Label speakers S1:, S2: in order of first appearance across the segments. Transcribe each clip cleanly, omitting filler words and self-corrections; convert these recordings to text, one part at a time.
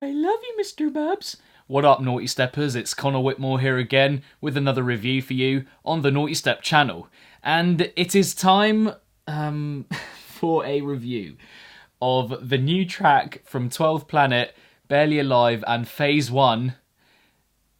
S1: I love you, Mr. Bubs. What up, Naughty Steppers? It's Connor Whitmore here again with another review for you on the Nawtystep channel. And it is time for a review of the new track from 12th Planet, Barely Alive, and PhaseOne,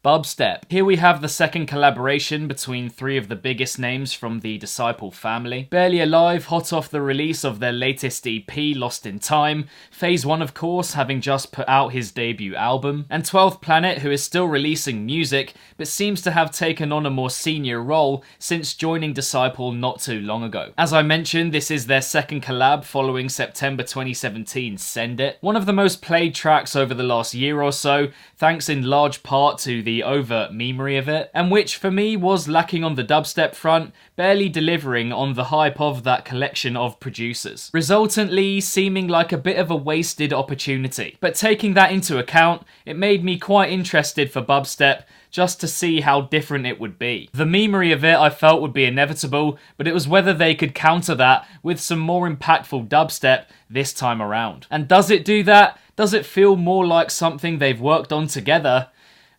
S1: Bubzstep. Here we have the second collaboration between three of the biggest names from the Disciple family. Barely Alive, hot off the release of their latest EP, Lost in Time. PhaseOne, of course, having just put out his debut album. And 12th Planet, who is still releasing music, but seems to have taken on a more senior role since joining Disciple not too long ago. As I mentioned, this is their second collab following September 2017's Send It. One of the most played tracks over the last year or so, thanks in large part to the overt memery of it, and which for me was lacking on the dubstep front, barely delivering on the hype of that collection of producers, resultantly seeming like a bit of a wasted opportunity. But taking that into account, it made me quite interested for Bubzstep, just to see how different it would be. The memery of it I felt would be inevitable, but it was whether they could counter that with some more impactful dubstep this time around. And does it do that? Does it feel more like something they've worked on together?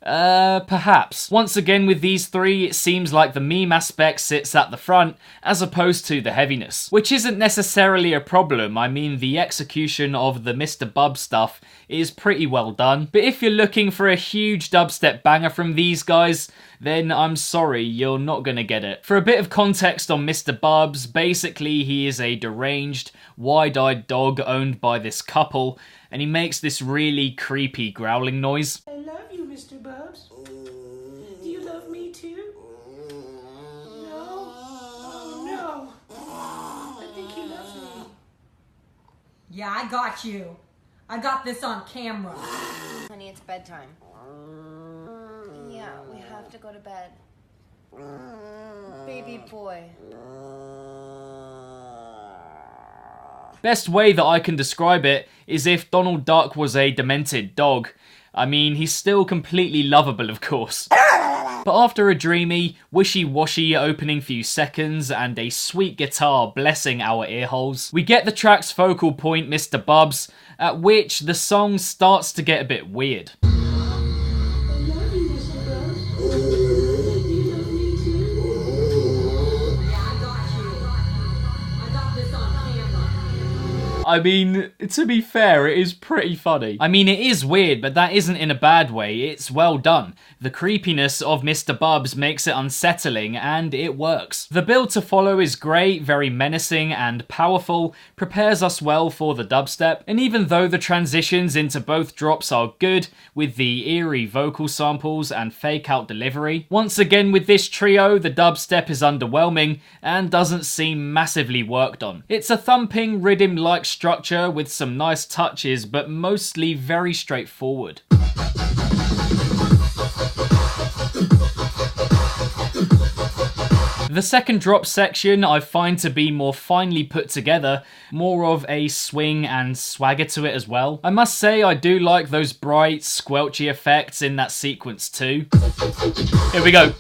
S1: Perhaps. Once again with these three, it seems like the meme aspect sits at the front as opposed to the heaviness, which isn't necessarily a problem. I mean, the execution of the Mr. Bub stuff is pretty well done, but if you're looking for a huge dubstep banger from these guys, then I'm sorry, you're not gonna get it. For a bit of context on Mr. Bubs, basically he is a deranged, wide-eyed dog owned by this couple, and he makes this really creepy growling noise.
S2: I love you, Mr. Bubs. Do you love me too? No? Oh no. I think he loves me.
S3: Yeah, I got you. I got this on camera.
S4: Honey, it's bedtime. Yeah, we have to go to bed. Baby boy.
S1: Best way that I can describe it is if Donald Duck was a demented dog. I mean, he's still completely lovable, of course. But after a dreamy, wishy-washy opening few seconds and a sweet guitar blessing our earholes, we get the track's focal point, Mr. Bubs, at which the song starts to get a bit weird.
S2: I love you, Mr. Bubs. Do you love me too?
S3: Yeah, I got you. I got this on camera.
S1: I mean, to be fair, it is pretty funny. I mean, it is weird, but that isn't in a bad way. It's well done. The creepiness of Mr. Bubs makes it unsettling, and it works. The build to follow is great, very menacing and powerful, prepares us well for the dubstep, and even though the transitions into both drops are good, with the eerie vocal samples and fake-out delivery, once again with this trio, the dubstep is underwhelming and doesn't seem massively worked on. It's a thumping, rhythm-like structure with some nice touches, but mostly very straightforward. The second drop section I find to be more finely put together, more of a swing and swagger to it as well. I must say I do like those bright, squelchy effects in that sequence too. Here we go.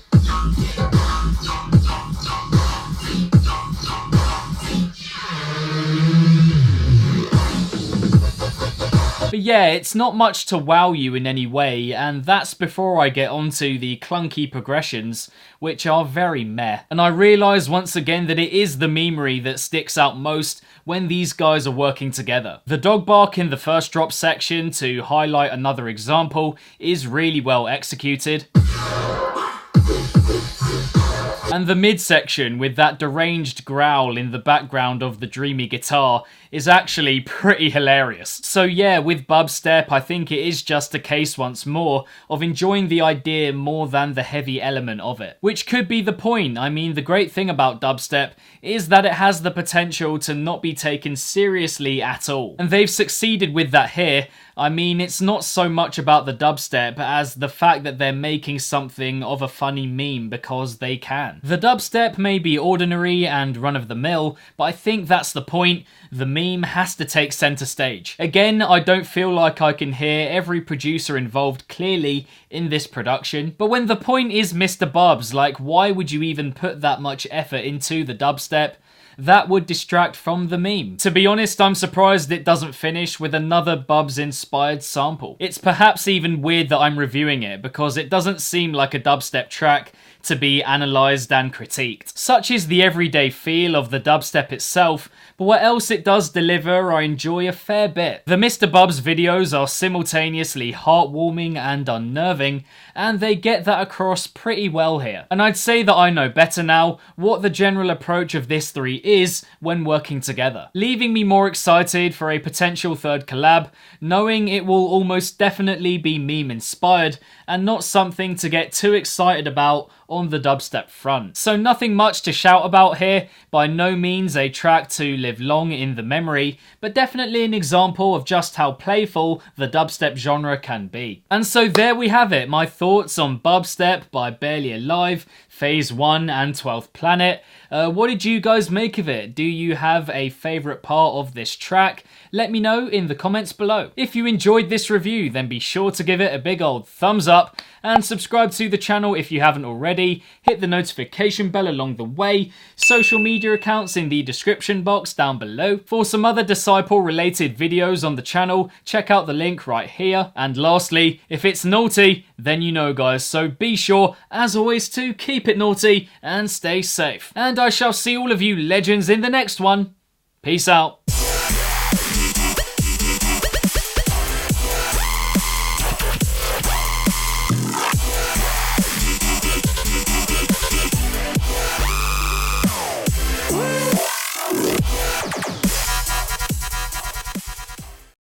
S1: But yeah, it's not much to wow you in any way, and that's before I get onto the clunky progressions, which are very meh. And I realise once again that it is the memery that sticks out most when these guys are working together. The dog bark in the first drop section, to highlight another example, is really well executed. And the midsection with that deranged growl in the background of the dreamy guitar is actually pretty hilarious. So yeah, with Bubzstep, I think it is just a case once more of enjoying the idea more than the heavy element of it. Which could be the point. I mean, the great thing about dubstep is that it has the potential to not be taken seriously at all. And they've succeeded with that here. I mean, it's not so much about the dubstep as the fact that they're making something of a funny meme because they can. The dubstep may be ordinary and run-of-the-mill, but I think that's the point. The meme has to take center stage. Again, I don't feel like I can hear every producer involved clearly in this production, but when the point is Mr. Bubs, like, why would you even put that much effort into the dubstep? that would distract from the meme. To be honest, I'm surprised it doesn't finish with another Bubs-inspired sample. It's perhaps even weird that I'm reviewing it, because it doesn't seem like a dubstep track to be analysed and critiqued. Such is the everyday feel of the dubstep itself, but what else it does deliver I enjoy a fair bit. The Mr. Bubs videos are simultaneously heartwarming and unnerving, and they get that across pretty well here. And I'd say that I know better now what the general approach of this three is when working together, leaving me more excited for a potential third collab, knowing it will almost definitely be meme inspired and not something to get too excited about on the dubstep front. So nothing much to shout about here, by no means a track to live long in the memory, but definitely an example of just how playful the dubstep genre can be. And so there we have it, my thoughts on Bubzstep by Barely Alive, PhaseOne and 12th Planet. What did you guys make of it? Do you have a favourite part of this track? Let me know in the comments below. If you enjoyed this review, then be sure to give it a big old thumbs up and subscribe to the channel if you haven't already. Hit the notification bell along the way. Social media accounts in the description box down below. For some other Disciple related videos on the channel, check out the link right here. And lastly, if it's naughty, then you know guys, so be sure, as always, to keep it naughty and stay safe. And I shall see all of you legends in the next one. Peace out.